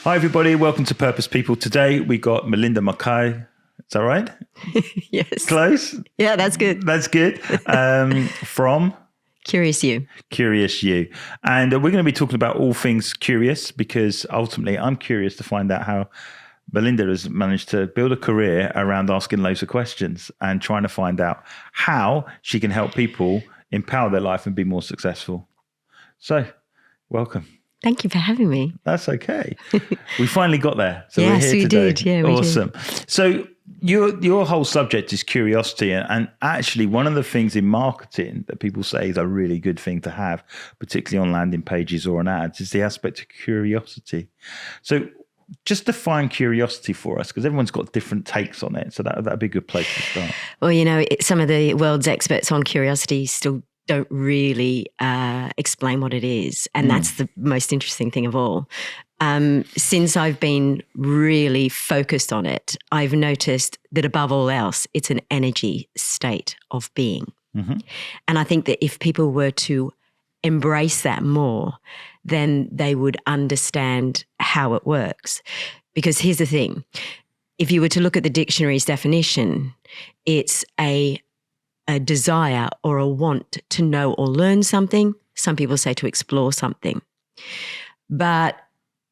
Hi, everybody. Welcome to Purpose People. Today, we got Melinda Mulcahy. Is that right? Yes. Close? Yeah, that's good. That's good. From Curious You. Curious You. And we're going to be talking about all things curious because ultimately I'm curious to find out how Melinda has managed to build a career around asking loads of questions and trying to find out how she can help people empower their life and be more successful. So, welcome. Thank you for having me. That's okay. We finally got there. So yes, we're here today. Did. Yeah, we awesome. did. So your whole subject is curiosity. And actually one of the things in marketing that people say is a really good thing to have, particularly on landing pages or on ads, is the aspect of curiosity. So just define curiosity for us, because everyone's got different takes on it. So that'd be a good place to start. Well, some of the world's experts on curiosity still don't really explain what it is. And that's the most interesting thing of all. Since I've been really focused on it, I've noticed that above all else, it's an energy state of being. Mm-hmm. And I think that if people were to embrace that more, then they would understand how it works. Because here's the thing. If you were to look at the dictionary's definition, it's a desire or a want to know or learn something. Some people say to explore something. But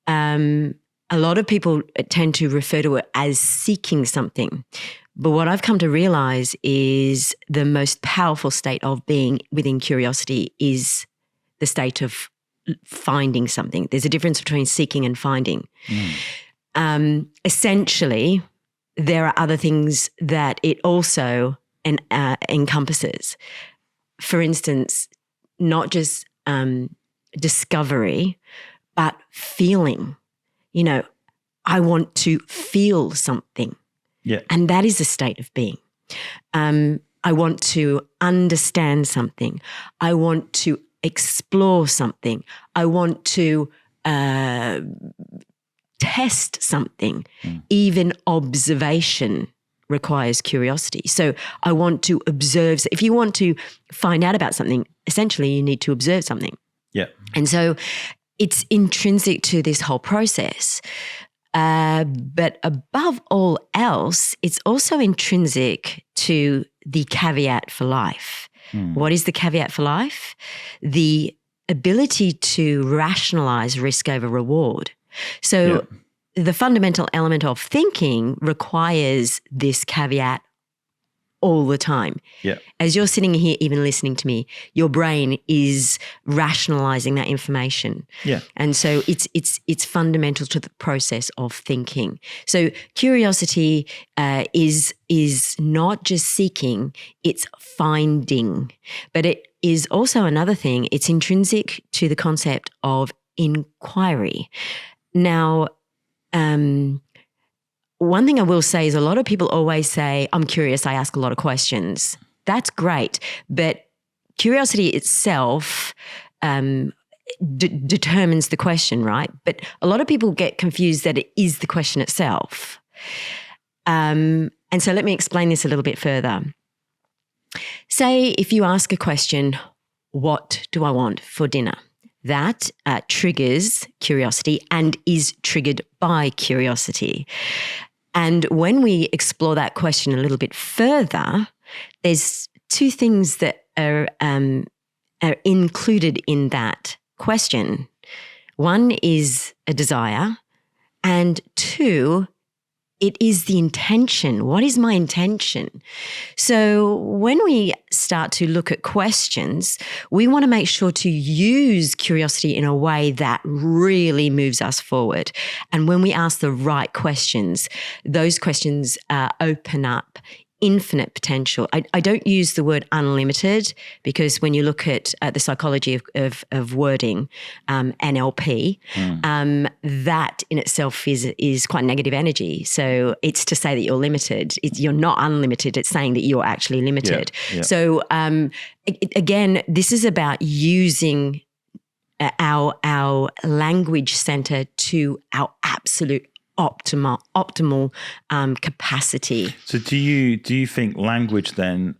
a lot of people tend to refer to it as seeking something. But what I've come to realize is the most powerful state of being within curiosity is the state of finding something. There's a difference between seeking and finding. Essentially, there are other things that it also encompasses. For instance, not just discovery, but feeling. I want to feel something. Yeah. And that is a state of being. I want to understand something. I want to explore something. I want to test something. Even observation requires curiosity. So I want to observe. If you want to find out about something, essentially you need to observe something. Yeah. And so it's intrinsic to this whole process. But above all else, it's also intrinsic to the caveat for life. What is the caveat for life? The ability to rationalize risk over reward. So the fundamental element of thinking requires this caveat all the time. Yeah. As you're sitting here even listening to me, your brain is rationalizing that information. Yeah. And so it's fundamental to the process of thinking. So curiosity is not just seeking, it's finding. But it is also another thing. It's intrinsic to the concept of inquiry. Now, one thing I will say is a lot of people always say, I'm curious, I ask a lot of questions. That's great. But curiosity itself determines the question, right? But a lot of people get confused that it is the question itself. And so let me explain this a little bit further. Say if you ask a question, what do I want for dinner? That triggers curiosity and is triggered by curiosity. And when we explore that question a little bit further, there's two things that are included in that question. One is a desire, and two, it is the intention. What is my intention? So when we start to look at questions, we want to make sure to use curiosity in a way that really moves us forward. And when we ask the right questions, those questions open up infinite potential. I don't use the word unlimited because when you look at the psychology of wording, NLP, that in itself is quite negative energy. So it's to say that you're limited. You're not unlimited. It's saying that you're actually limited. Yeah, yeah. So again, this is about using our language center to our absolute optimal capacity. So do you think language then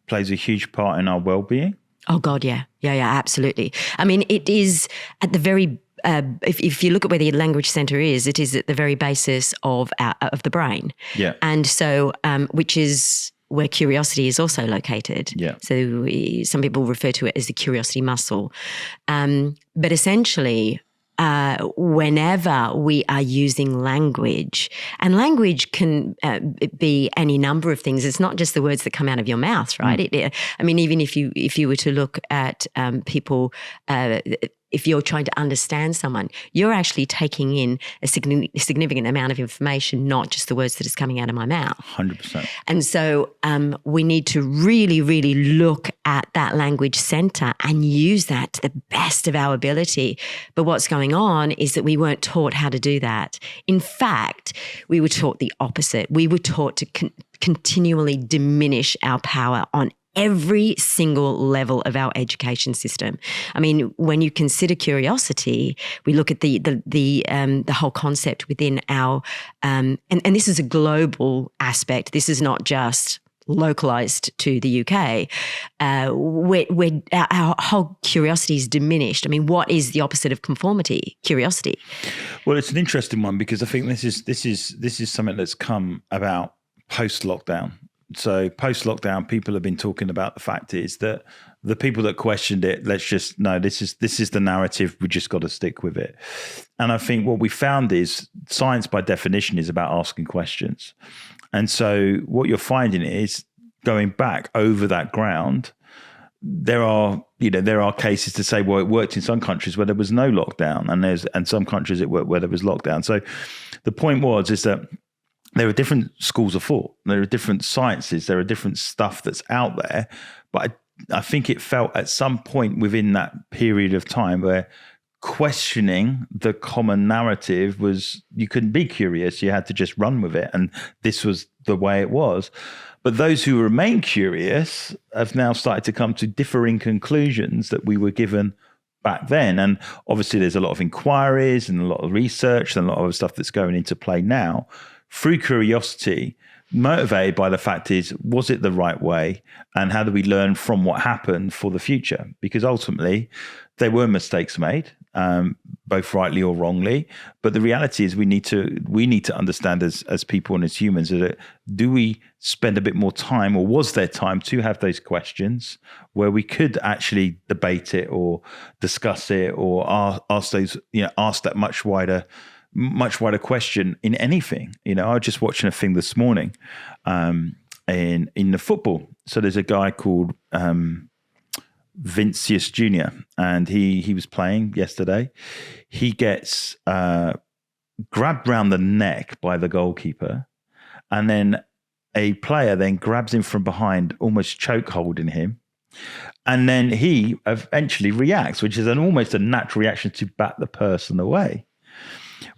plays a huge part in our well-being? Oh God, yeah, absolutely. I mean, it is at the very if you look at where the language center is, it is at the very basis of the brain. Yeah. And so, which is where curiosity is also located. Yeah. So some people refer to it as the curiosity muscle. But essentially, whenever we are using language, and language can be any number of things. It's not just the words that come out of your mouth, right? I mean, even if you were to look at people, if you're trying to understand someone, you're actually taking in a significant amount of information, not just the words that is coming out of my mouth. 100%. And so we need to really, really look at that language center and use that to the best of our ability. But what's going on is that we weren't taught how to do that. In fact, we were taught the opposite. We were taught to continually diminish our power on every single level of our education system. I mean, when you consider curiosity, we look at the whole concept within our, and this is a global aspect. This is not just localized to the UK, where our whole curiosity is diminished. I mean, what is the opposite of conformity? Curiosity. Well, it's an interesting one because I think this is something that's come about post-lockdown. So post-lockdown, people have been talking about the fact is that the people that questioned it, this is the narrative. We just got to stick with it. And I think what we found is science by definition is about asking questions. And so what you're finding is going back over that ground, there are cases to say, well, it worked in some countries where there was no lockdown, and some countries it worked where there was lockdown. So the point is that there are different schools of thought. There are different sciences. There are different stuff that's out there. But I think it felt at some point within that period of time where questioning the common narrative was, you couldn't be curious. You had to just run with it. And this was the way it was. But those who remain curious have now started to come to differing conclusions that we were given back then. And obviously there's a lot of inquiries and a lot of research and a lot of stuff that's going into play now through curiosity, motivated by the fact is, was it the right way? And how do we learn from what happened for the future? Because ultimately there were mistakes made, both rightly or wrongly. But the reality is we need to understand as people and as humans that do we spend a bit more time, or was there time to have those questions where we could actually debate it or discuss it or ask that much wider question in anything. I was just watching a thing this morning in the football. So there's a guy called Vinicius Jr. and he was playing yesterday. He gets grabbed round the neck by the goalkeeper, and then a player then grabs him from behind, almost choke holding him. And then he eventually reacts, which is almost a natural reaction to bat the person away.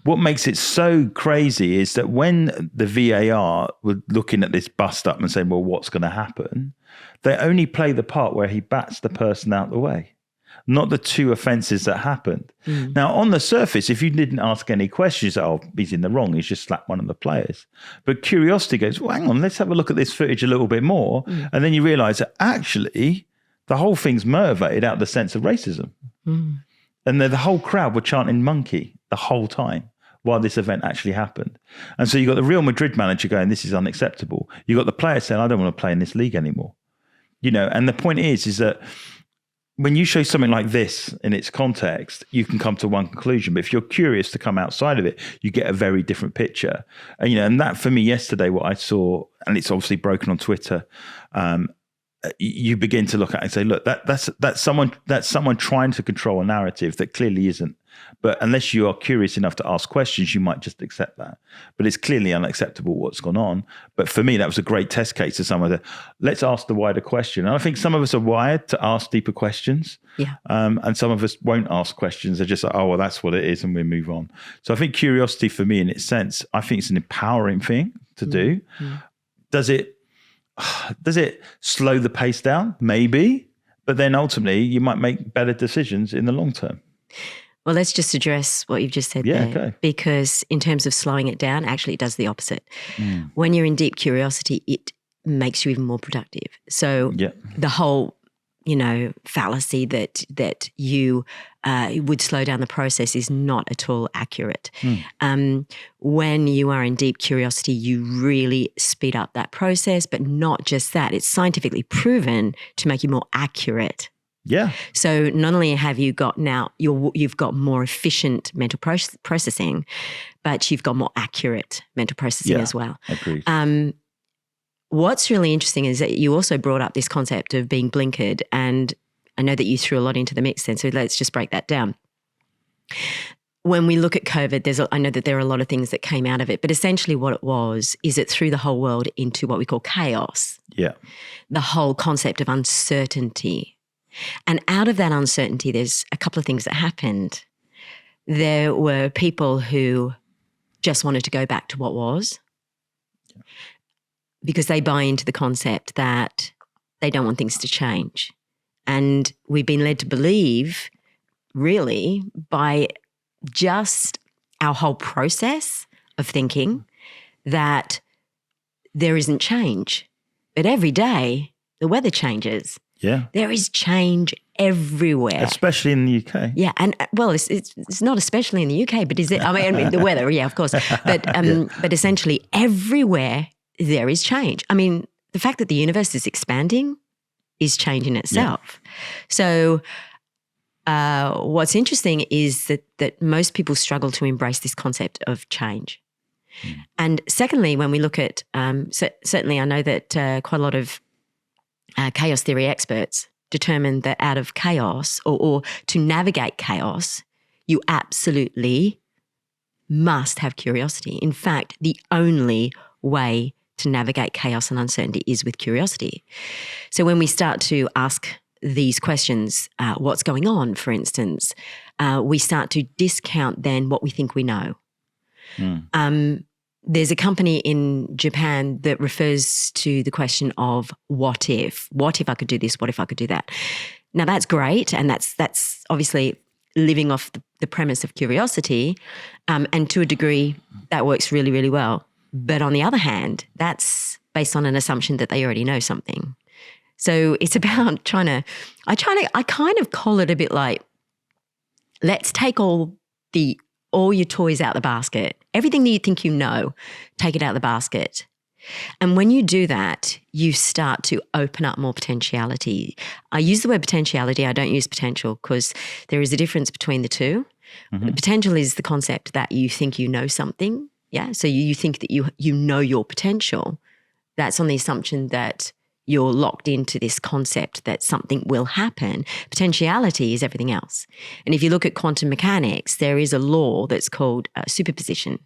What makes it so crazy is that when the VAR were looking at this bust up and saying, well, what's going to happen? They only play the part where he bats the person out the way, not the two offences that happened. Now, on the surface, if you didn't ask any questions, he's in the wrong, he's just slapped one of the players. But curiosity goes, well, hang on, let's have a look at this footage a little bit more. And then you realise that actually the whole thing's motivated out of the sense of racism. And the whole crowd were chanting monkey the whole time while this event actually happened. And so you got the Real Madrid manager going, this is unacceptable. You got the player saying, I don't want to play in this league anymore. And the point is that when you show something like this in its context, you can come to one conclusion. But if you're curious to come outside of it, you get a very different picture. And, and that for me yesterday, what I saw, and it's obviously broken on Twitter, you begin to look at it and say, look, that's someone trying to control a narrative that clearly isn't. But unless you are curious enough to ask questions, you might just accept that. But it's clearly unacceptable what's gone on. But for me, that was a great test case of someone that, let's ask the wider question. And I think some of us are wired to ask deeper questions. Yeah. And some of us won't ask questions. They're just like, oh, well, that's what it is, and we move on. So I think curiosity for me, in its sense, I think it's an empowering thing to do. Does it slow the pace down? Maybe. But then ultimately, you might make better decisions in the long term. Well, let's just address what you've just said there. Okay. Because in terms of slowing it down, actually it does the opposite. When you're in deep curiosity, it makes you even more productive. So the whole fallacy that you would slow down the process is not at all accurate. When you are in deep curiosity, you really speed up that process, but not just that. It's scientifically proven to make you more accurate. Yeah. So not only have you got now, you've got more efficient mental processing, but you've got more accurate mental processing as well. Agreed. What's really interesting is that you also brought up this concept of being blinkered, and I know that you threw a lot into the mix then, so let's just break that down. When we look at COVID, I know that there are a lot of things that came out of it, but essentially what it was is it threw the whole world into what we call chaos. Yeah. The whole concept of uncertainty. And out of that uncertainty, there's a couple of things that happened. There were people who just wanted to go back to what was, because they buy into the concept that they don't want things to change. And we've been led to believe, really, by just our whole process of thinking, that there isn't change. But every day, the weather changes. Yeah. There is change everywhere. Especially in the UK. Yeah. And well, it's not especially in the UK, but is it? I mean, the weather, yeah, of course. But but essentially everywhere there is change. I mean, the fact that the universe is expanding is change in itself. Yeah. So what's interesting is that most people struggle to embrace this concept of change. And secondly, when we look at, certainly I know that quite a lot of chaos theory experts determine that out of chaos or to navigate chaos, you absolutely must have curiosity. In fact, the only way to navigate chaos and uncertainty is with curiosity. So when we start to ask these questions, what's going on, for instance, we start to discount then what we think we know. There's a company in Japan that refers to the question of what if? What if I could do this? What if I could do that? Now that's great, and that's obviously living off the premise of curiosity, and to a degree that works really, really well. But on the other hand, that's based on an assumption that they already know something. So it's about I kind of call it a bit like, let's take all your toys out the basket. Everything that you think you know, take it out the basket. And when you do that, you start to open up more potentiality. I use the word potentiality. I don't use potential because there is a difference between the two. Mm-hmm. Potential is the concept that you think you know something. Yeah. So you think that you know your potential. That's on the assumption that you're locked into this concept that something will happen. Potentiality is everything else. And if you look at quantum mechanics, there is a law that's called superposition.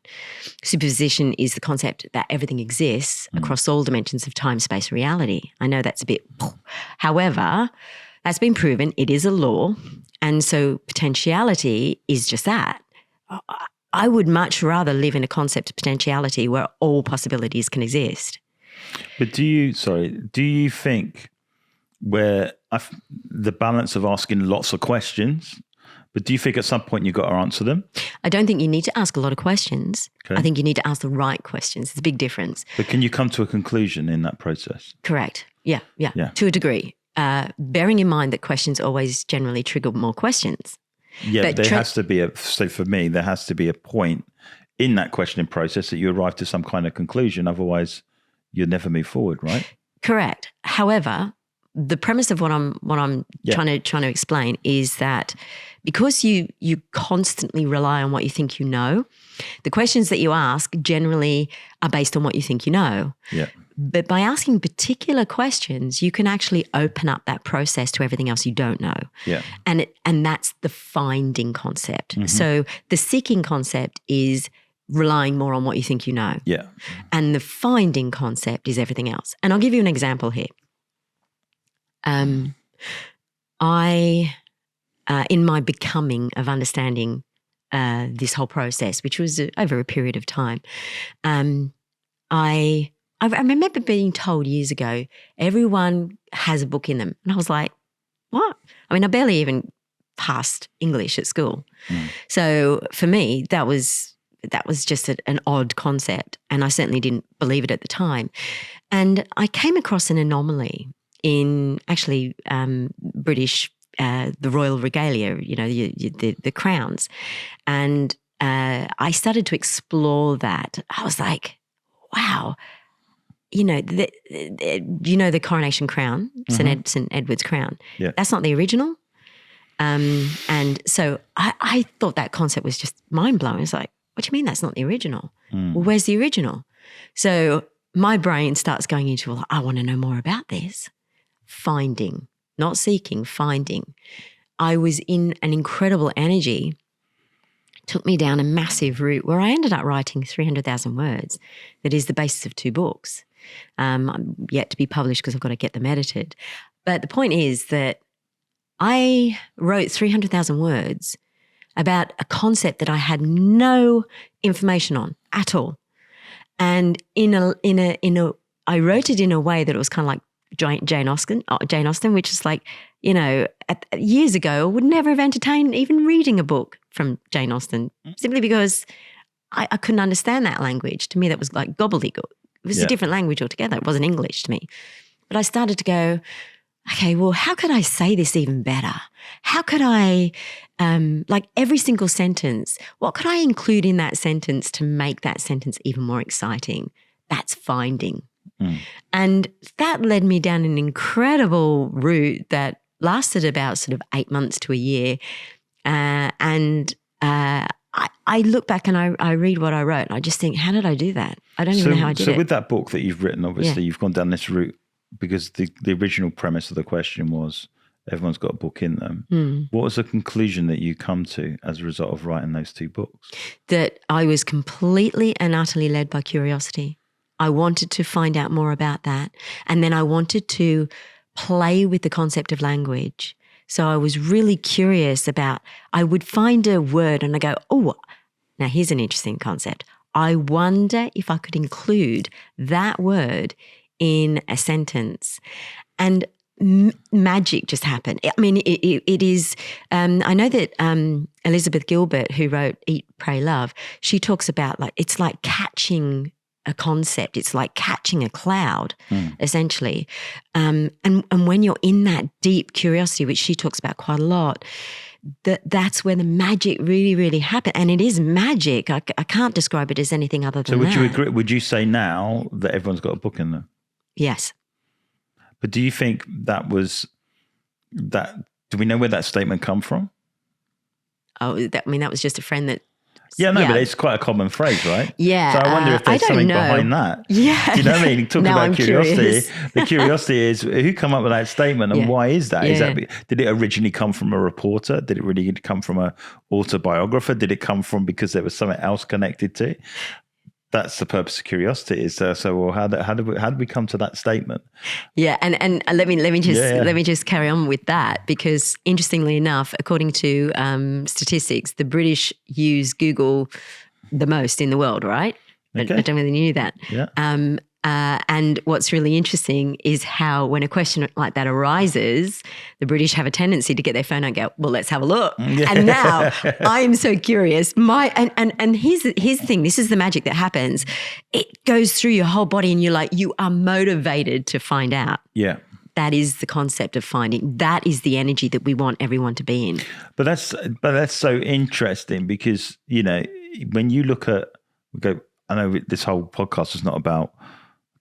Superposition is the concept that everything exists across all dimensions of time, space, reality. I know that's a bit, however, that's been proven. It is a law. And so potentiality is just that. I would much rather live in a concept of potentiality where all possibilities can exist. But do you think where the balance of asking lots of questions, but do you think at some point you've got to answer them? I don't think you need to ask a lot of questions. Okay. I think you need to ask the right questions. It's a big difference. But can you come to a conclusion in that process? Correct. Yeah. To a degree. Bearing in mind that questions always generally trigger more questions. Yeah, but there has to be for me, there has to be a point in that questioning process that you arrive to some kind of conclusion. Otherwise, you'd never move forward, right? Correct. However, the premise of what I'm trying to explain is that because you constantly rely on what you think you know, the questions that you ask generally are based on what you think you know. Yeah. But by asking particular questions, you can actually open up that process to everything else you don't know. Yeah. And that's the finding concept. Mm-hmm. So the seeking concept is relying more on what you think you know. Yeah. And the finding concept is everything else. And I'll give you an example here. I, in my becoming of understanding this whole process, which was over a period of time, I remember being told years ago, everyone has a book in them. And I was like, what? I mean, I barely even passed English at school. So for me, that was just an odd concept, and I certainly didn't believe it at the time. And I came across an anomaly in actually British, the royal regalia, the crowns. And I started to explore that. I was like, wow, the coronation crown, St. Edward's crown. Yeah. That's not the original. And so I thought that concept was just mind-blowing. It's like, what do you mean that's not the original? Well, where's the original? So my brain starts going into, well, I want to know more about this. Finding, not seeking, finding. I was in an incredible energy, took me down a massive route where I ended up writing 300,000 words. That is the basis of 2 books. I'm yet to be published because I've got to get them edited. But the point is that I wrote 300,000 words about a concept that I had no information on at all. And I wrote it in a way that it was kind of like Jane Austen, which is like, years ago, I would never have entertained even reading a book from Jane Austen, simply because I couldn't understand that language. To me, that was like gobbledygook. It was a different language altogether. It wasn't English to me. But I started to go, okay, well, how could I say this even better? How could I, like every single sentence, what could I include in that sentence to make that sentence even more exciting? That's finding. And that led me down an incredible route that lasted about sort of 8 months to a year. I look back and I read what I wrote and I just think, how did I do that? I don't even know how I did it. So with that book that you've written, obviously you've gone down this route because the original premise of the question was everyone's got a book in them. What was the conclusion that you come to as a result of writing those 2 books? That I was completely and utterly led by curiosity. I wanted to find out more about that. And then I wanted to play with the concept of language. So I was really curious about, I would find a word and I go, oh, now here's an interesting concept. I wonder if I could include that word in a sentence. And magic just happened. I mean, it is, I know that Elizabeth Gilbert, who wrote Eat, Pray, Love, she talks about it's like catching a concept. It's like catching a cloud, essentially. And when you're in that deep curiosity, which she talks about quite a lot, that's where the magic really, really happened. And it is magic. I can't describe it as anything other than that. So would you agree? Would you say now that everyone's got a book in them? Yes. But do you think that was that? Do we know where that statement come from? Oh, that was just a friend that. Yeah, no, but it's quite a common phrase, right? Yeah. So I wonder if there's something behind that. Yeah. Do you know what I mean? Talking about curiosity. The curiosity is who come up with that statement and why is that? Is that? Did it originally come from a reporter? Did it really come from an autobiographer? Did it come from because there was something else connected to it? That's the purpose of curiosity. Is well, how did we come to that statement? Yeah, and let me just carry on with that, because interestingly enough, according to statistics, the British use Google the most in the world, right? Okay. I don't really knew that. Yeah. And what's really interesting is how when a question like that arises, the British have a tendency to get their phone out and go, well, let's have a look. Yeah. And now I'm so curious. And here's the thing. This is the magic that happens. It goes through your whole body and you are motivated to find out. Yeah. That is the concept of finding. That is the energy that we want everyone to be in. But that's so interesting because, when you look at, I know this whole podcast is not about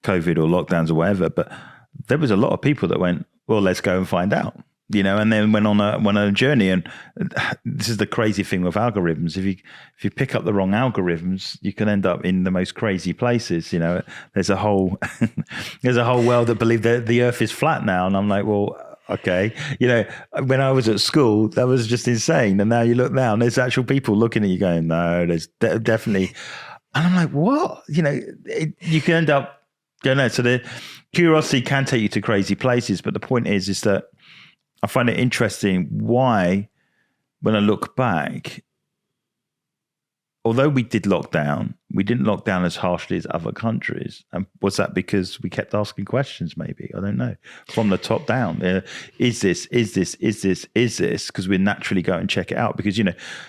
COVID or lockdowns or whatever, but there was a lot of people that went, well, let's go and find out, and then went on a journey. And this is the crazy thing with algorithms. If you pick up the wrong algorithms, you can end up in the most crazy places. There's a whole world that believe that the earth is flat now. And I'm like, well, okay. When I was at school, that was just insane. And now you look now and there's actual people looking at you going, no, there's definitely. And I'm like, what? You can end up, so the curiosity can take you to crazy places. But the point is that I find it interesting why, when I look back, although we did lock down, we didn't lock down as harshly as other countries. And was that because we kept asking questions maybe? I don't know. From the top down, is this? Because we naturally go and check it out. Because,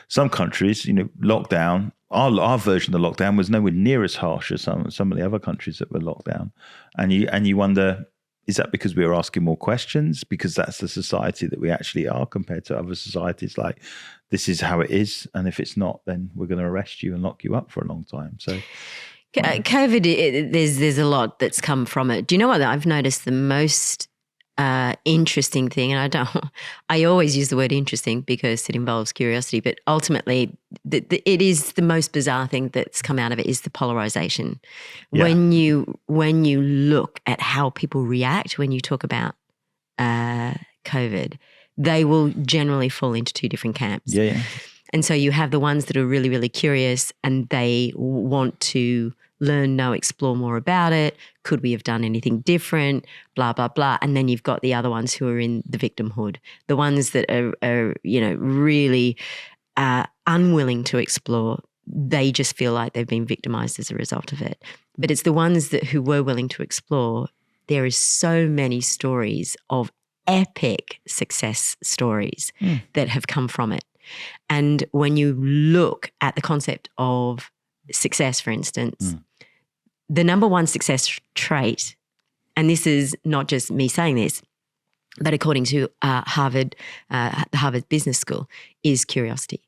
some countries, lockdown, our version of the lockdown was nowhere near as harsh as some of the other countries that were locked down. And you wonder, Is that because we are asking more questions? Because that's the society that we actually are compared to other societies. Like, this is how it is, and if it's not, then we're going to arrest you and lock you up for a long time. So, COVID, there's a lot that's come from it. Do you know what I've noticed the most interesting thing? And I always use the word interesting because it involves curiosity, but ultimately it is the most bizarre thing that's come out of it is the polarization. Yeah. When you look at how people react when you talk about COVID, they will generally fall into two different camps. Yeah. And so you have the ones that are really, really curious and they want to learn, know, explore more about it. Could we have done anything different? Blah, blah, blah. And then you've got the other ones who are in the victimhood, the ones that are really unwilling to explore. They just feel like they've been victimized as a result of it. But it's the ones who were willing to explore. There is so many stories of epic success stories that have come from it. And when you look at the concept of success, for instance, the number one success trait, and this is not just me saying this, but according to Harvard, the Harvard Business School, is curiosity.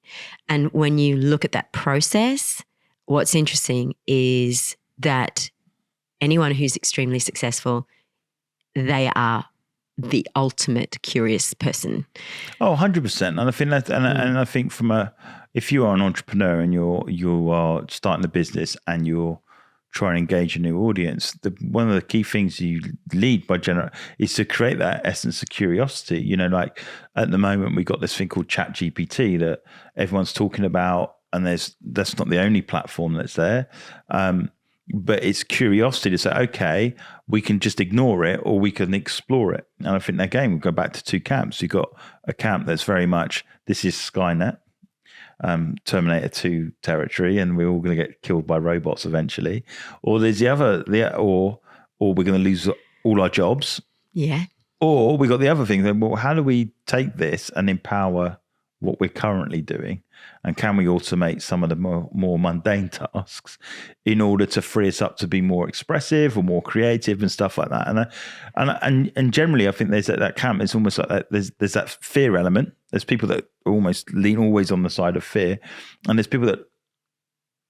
And when you look at that process, what's interesting is that anyone who's extremely successful, they are the ultimate curious person. Oh, 100%. And I think that, and I think if you are an entrepreneur and you are starting a business and you're trying to engage a new audience, one of the key things you lead by is to create that essence of curiosity. Like at the moment we got this thing called ChatGPT that everyone's talking about, and that's not the only platform that's there. But it's curiosity to say, okay, we can just ignore it or we can explore it. And I think, again, we go back to two camps. You've got a camp that's very much, this is Skynet, Terminator 2 territory, and we're all going to get killed by robots eventually. Or there's or we're going to lose all our jobs. Yeah. Or we got the other thing, then, well, how do we take this and empower what we're currently doing, and can we automate some of the more mundane tasks in order to free us up to be more expressive or more creative and stuff like that? And generally, I think there's that camp. It's almost like that, there's that fear element. There's people that almost lean always on the side of fear, and there's people that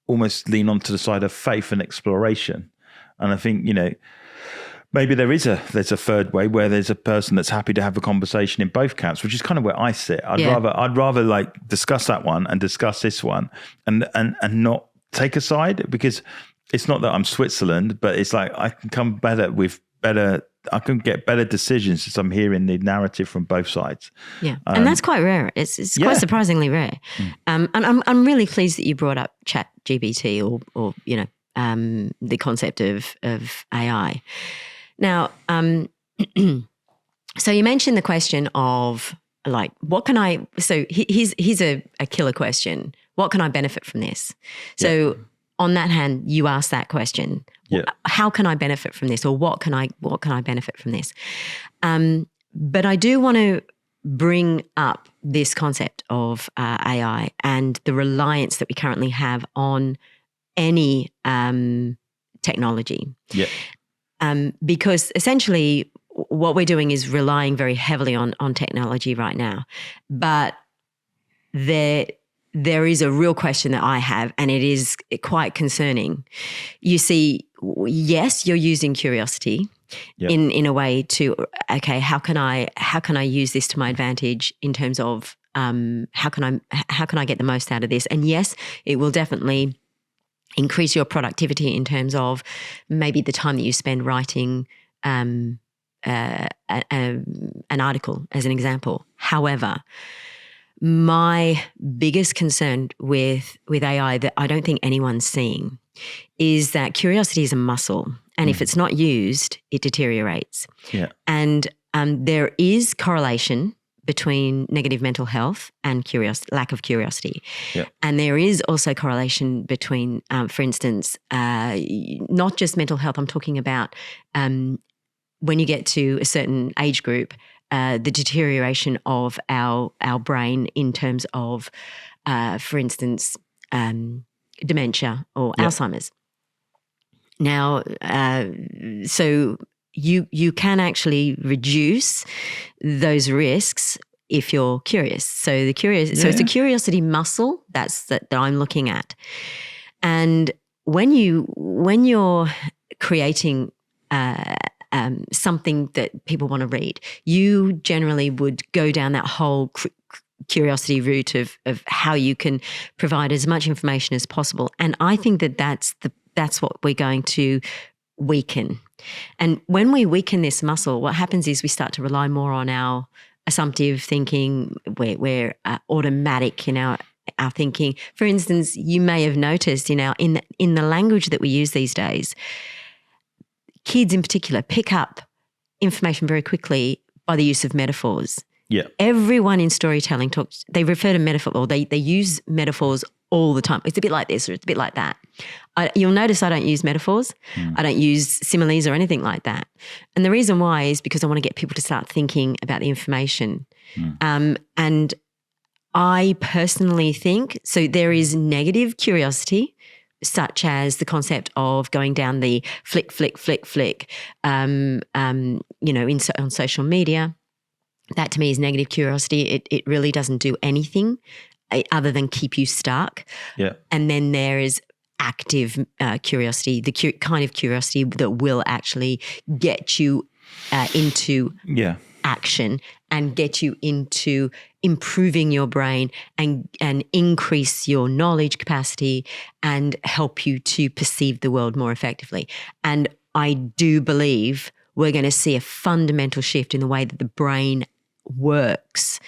almost lean onto the side of faith and exploration. And I think maybe there's a third way where there's a person that's happy to have a conversation in both camps, which is kind of where I sit. I'd rather like discuss that one and discuss this one and not take a side, because it's not that I'm Switzerland, but it's like I can come I can get better decisions as I'm hearing the narrative from both sides. Yeah, and that's quite rare. It's quite surprisingly rare. And I'm really pleased that you brought up ChatGPT or the concept of AI. Now, so you mentioned the question of like, what can I? So here's a killer question. What can I benefit from this? So on that hand, you ask that question. Yeah. How can I benefit from this, or what can I benefit from this? But I do want to bring up this concept of AI and the reliance that we currently have on any technology. Yeah. Because essentially what we're doing is relying very heavily on technology right now. But there is a real question that I have, and it is quite concerning. You see, yes, you're using curiosity in a way to, okay, how can I use this to my advantage in terms of how can I get the most out of this? And yes, it will definitely increase your productivity in terms of maybe the time that you spend writing an article, as an example. However, my biggest concern with AI that I don't think anyone's seeing is that curiosity is a muscle, and if it's not used, it deteriorates. Yeah. And there is correlation between negative mental health and lack of curiosity. Yeah. And there is also correlation between, for instance, not just mental health. I'm talking about when you get to a certain age group, the deterioration of our brain in terms of, for instance, dementia or Alzheimer's. Now, so you can actually reduce those risks if you're curious. So so it's a curiosity muscle that I'm looking at. And when you're creating something that people want to read, you generally would go down that whole curiosity route of how you can provide as much information as possible. And I think that's what we're going to weaken. And when we weaken this muscle, what happens is we start to rely more on our assumptive thinking. We're automatic in our thinking. For instance, you may have noticed in the language that we use these days, kids in particular pick up information very quickly by the use of metaphors. Yeah. Everyone in storytelling they refer to metaphor, or they use metaphors all the time. It's a bit like this or it's a bit like that. You'll notice I don't use metaphors. I don't use similes or anything like that. And the reason why is because I want to get people to start thinking about the information. And I personally think, so there is negative curiosity, such as the concept of going down the flick, on social media. That to me is negative curiosity. It really doesn't do anything other than keep you stuck. Yeah. And then there is active curiosity, the kind of curiosity that will actually get you into action and get you into improving your brain and increase your knowledge capacity and help you to perceive the world more effectively. And I do believe we're going to see a fundamental shift in the way that the brain works.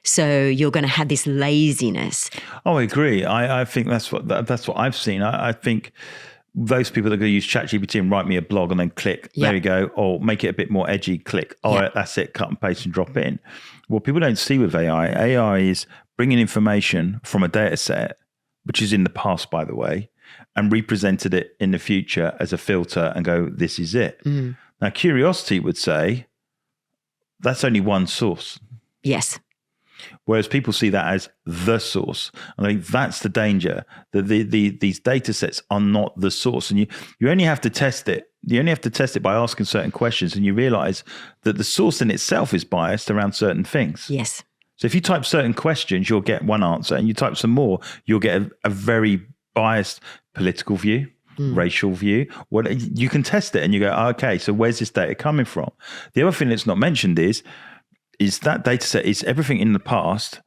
So you're going to have this laziness. Oh, I agree. I think that's what I've seen. I think those people that are going to use ChatGPT and write me a blog and then click, there you go, or make it a bit more edgy, click, all right, that's it, cut and paste and drop in. What people don't see with AI is bringing information from a data set, which is in the past, by the way, and represented it in the future as a filter and go, this is it. Now, curiosity would say, that's only one source. Yes. Whereas people see that as the source. And I think that's the danger, that these data sets are not the source. And you only have to test it. You only have to test it by asking certain questions, and you realize that the source in itself is biased around certain things. Yes. So if you type certain questions, you'll get one answer, and you type some more, you'll get a very biased political view, racial view. You can test it and you go, okay, so where's this data coming from? The other thing that's not mentioned is that data set is everything in the past,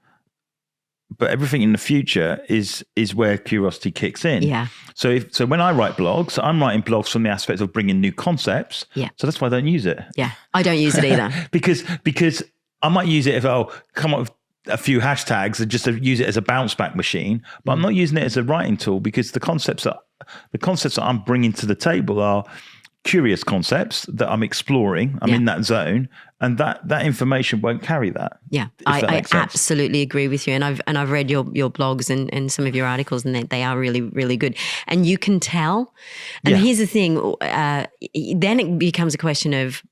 but everything in the future is where curiosity kicks in. Yeah. So when I write blogs, I'm writing blogs from the aspect of bringing new concepts. Yeah. So that's why I don't use it. Yeah. I don't use it either. because I might use it if I'll come up with a few hashtags and just to use it as a bounce back machine, but I'm not using it as a writing tool, because the concepts that I'm bringing to the table are curious concepts that I'm exploring. I'm in that zone, and that information won't carry that. Yeah, I absolutely agree with you. And I've read your blogs and some of your articles, and they are really, really good. And you can tell. And here's the thing, then it becomes a question of,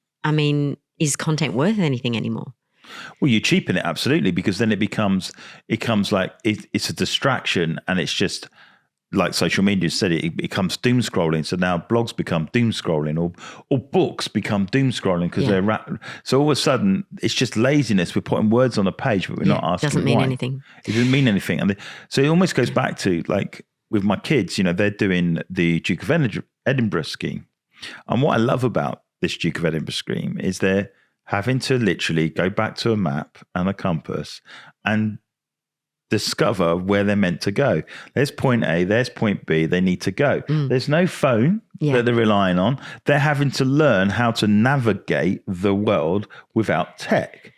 is content worth anything anymore? Well, you cheapen it, absolutely, because then it becomes like it's a distraction, and it's just like social media said, it becomes doom scrolling. So now blogs become doom scrolling, or books become doom scrolling because they're so all of a sudden it's just laziness. We're putting words on a page, but we're not asking. Doesn't mean why. anything. It doesn't mean anything, and so it almost goes back to like with my kids. They're doing the Duke of Edinburgh scheme, and what I love about this Duke of Edinburgh scheme is they're having to literally go back to a map and a compass and discover where they're meant to go. There's point A, there's point B, they need to go. There's no phone that they're relying on. They're having to learn how to navigate the world without tech.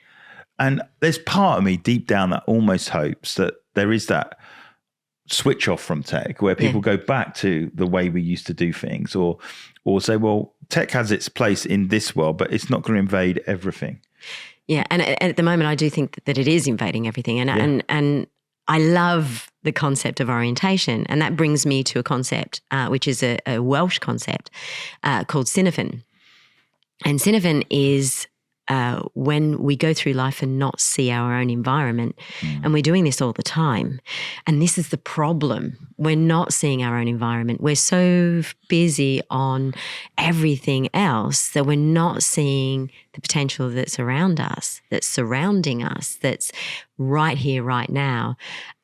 And there's part of me deep down that almost hopes that there is that switch off from tech where people go back to the way we used to do things, or say, well, tech has its place in this world, but it's not going to invade everything. Yeah, and at the moment, I do think that it is invading everything, and I love the concept of orientation, and that brings me to a concept which is a Welsh concept called Cynefin. And Cynefin is when we go through life and not see our own environment. And we're doing this all the time. And this is the problem. We're not seeing our own environment. We're so busy on everything else that we're not seeing the potential that's around us, that's surrounding us, that's right here, right now.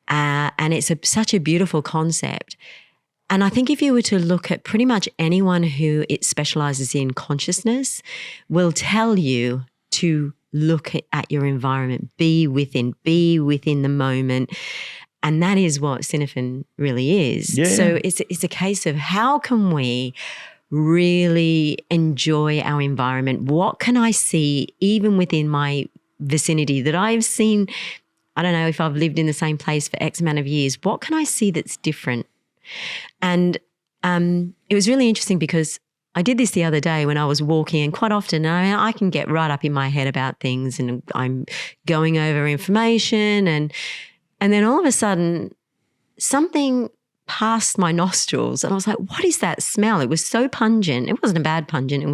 And it's such a beautiful concept. And I think if you were to look at pretty much anyone who it specializes in consciousness will tell you to look at your environment, be within the moment. And that is what Cre8ion really is. Yeah. So it's a case of how can we really enjoy our environment? What can I see even within my vicinity that I've seen? I don't know if I've lived in the same place for X amount of years. What can I see that's different? And it was really interesting because I did this the other day when I was walking, and quite often I can get right up in my head about things and I'm going over information and then all of a sudden something passed my nostrils and I was like, what is that smell? It was so pungent. It wasn't a bad pungent.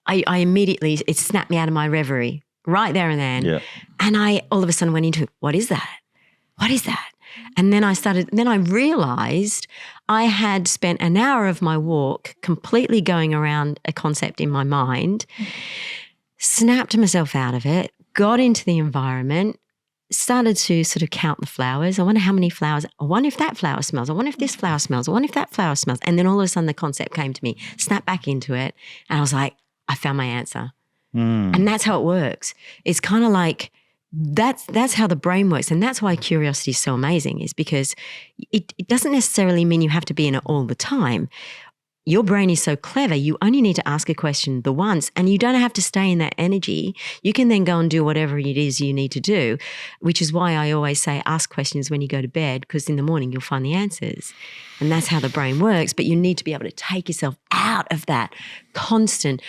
I immediately, it snapped me out of my reverie right there and then. Yeah. And I all of a sudden went into, what is that? What is that? And then I realized I had spent an hour of my walk completely going around a concept in my mind, snapped myself out of it, got into the environment, started to sort of count the flowers. I wonder how many flowers. I wonder if that flower smells. I wonder if this flower smells. I wonder if that flower smells. And then all of a sudden the concept came to me, snapped back into it. And I was like, I found my answer. And that's how it works. It's kind of like, that's how the brain works. And that's why curiosity is so amazing, is because it doesn't necessarily mean you have to be in it all the time. Your brain is so clever. You only need to ask a question the once and you don't have to stay in that energy. You can then go and do whatever it is you need to do, which is why I always say ask questions when you go to bed, because in the morning you'll find the answers. And that's how the brain works. But you need to be able to take yourself out of that constant,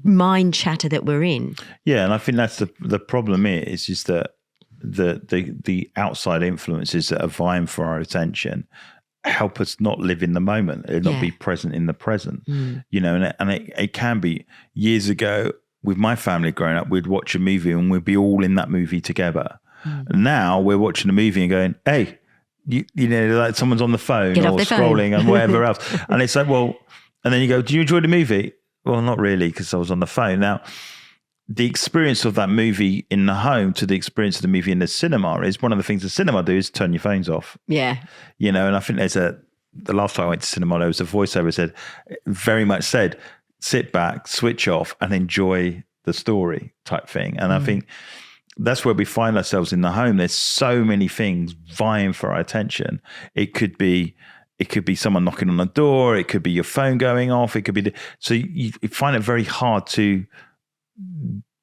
mind chatter that we're in. Yeah, and I think that's the problem is that the outside influences that are vying for our attention help us not live in the moment, not be present in the present. And it can be. Years ago with my family growing up, we'd watch a movie and we'd be all in that movie together. Now we're watching a movie and going, hey, like someone's on the phone or scrolling and whatever else. And it's like, well, and then you go, do you enjoy the movie? Well, not really, because I was on the phone. Now, the experience of that movie in the home to the experience of the movie in the cinema is one of the things the cinema do is turn your phones off. Yeah. And I think the last time I went to cinema, there was a voiceover very much said, sit back, switch off and enjoy the story type thing. And I think that's where we find ourselves in the home. There's so many things vying for our attention. It could be someone knocking on the door. It could be your phone going off. It could be so you find it very hard to,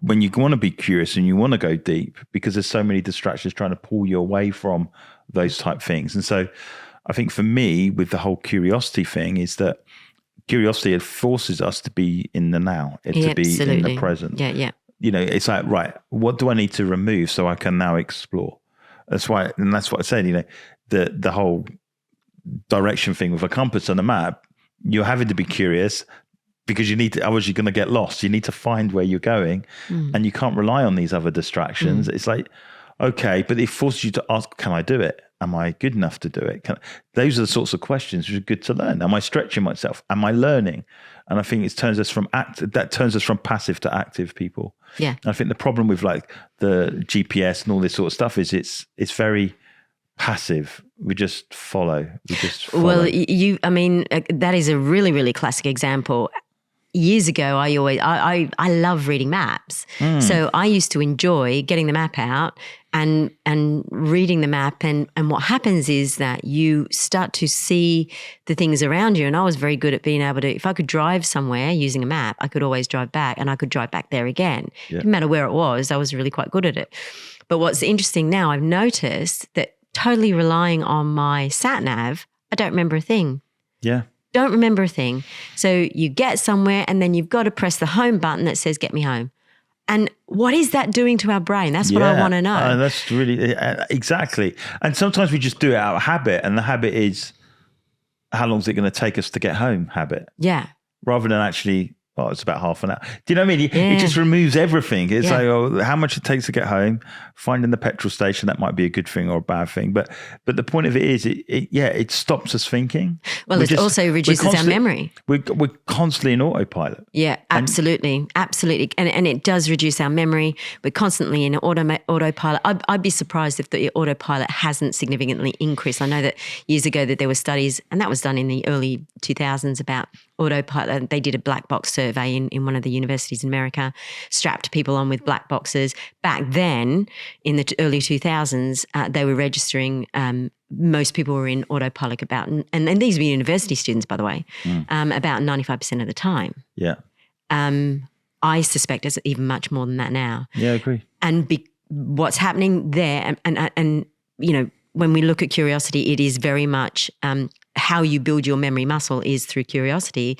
when you want to be curious and you want to go deep, because there's so many distractions trying to pull you away from those type things. And so I think for me, with the whole curiosity thing, is that curiosity, it forces us to be in the now, to be in the present. Yeah. It's like, right, what do I need to remove so I can now explore? That's what I said, the whole direction thing with a compass and a map, you're having to be curious because you need to, otherwise you're going to get lost. You need to find where you're going and you can't rely on these other distractions. It's like, okay, but it forces you to ask, can I do it? Am I good enough to do it? Those are the sorts of questions which are good to learn. Am I stretching myself? Am I learning? And I think it turns us from passive to active people. Yeah. And I think the problem with like the GPS and all this sort of stuff is it's very passive. We just follow. Well, that is a really, really classic example. Years ago, I love reading maps. So I used to enjoy getting the map out and reading the map. And what happens is that you start to see the things around you. And I was very good at being able to, if I could drive somewhere using a map, I could always drive back and I could drive back there again. Yeah. Didn't matter where it was. I was really quite good at it. But what's interesting now, I've noticed that totally relying on my sat nav, I don't remember a thing. Yeah. Don't remember a thing. So you get somewhere and then you've got to press the home button that says get me home. And what is that doing to our brain? That's what I want to know. That's really, exactly. And sometimes we just do it out of habit, and the habit is, how long is it going to take us to get home habit? Yeah. rather than actually, oh, it's about half an hour. Do you know what I mean? It just removes everything. It's like, oh, how much it takes to get home, finding the petrol station, that might be a good thing or a bad thing. But the point of it is, it stops us thinking. Well, it also reduces our memory. We're constantly in autopilot. Yeah, absolutely. Absolutely. And it does reduce our memory. We're constantly in autopilot. I'd be surprised if the autopilot hasn't significantly increased. I know that years ago that there were studies, and that was done in the early 2000s, about autopilot. They did a black box survey in one of the universities in America, strapped people on with black boxes. Back then, in the early 2000s, they were registering, most people were in autopilot about, and these were university students, by the way, about 95% of the time. Yeah. I suspect it's even much more than that now. Yeah, I agree. And what's happening there, and you know, when we look at curiosity, it is very much how you build your memory muscle is through curiosity.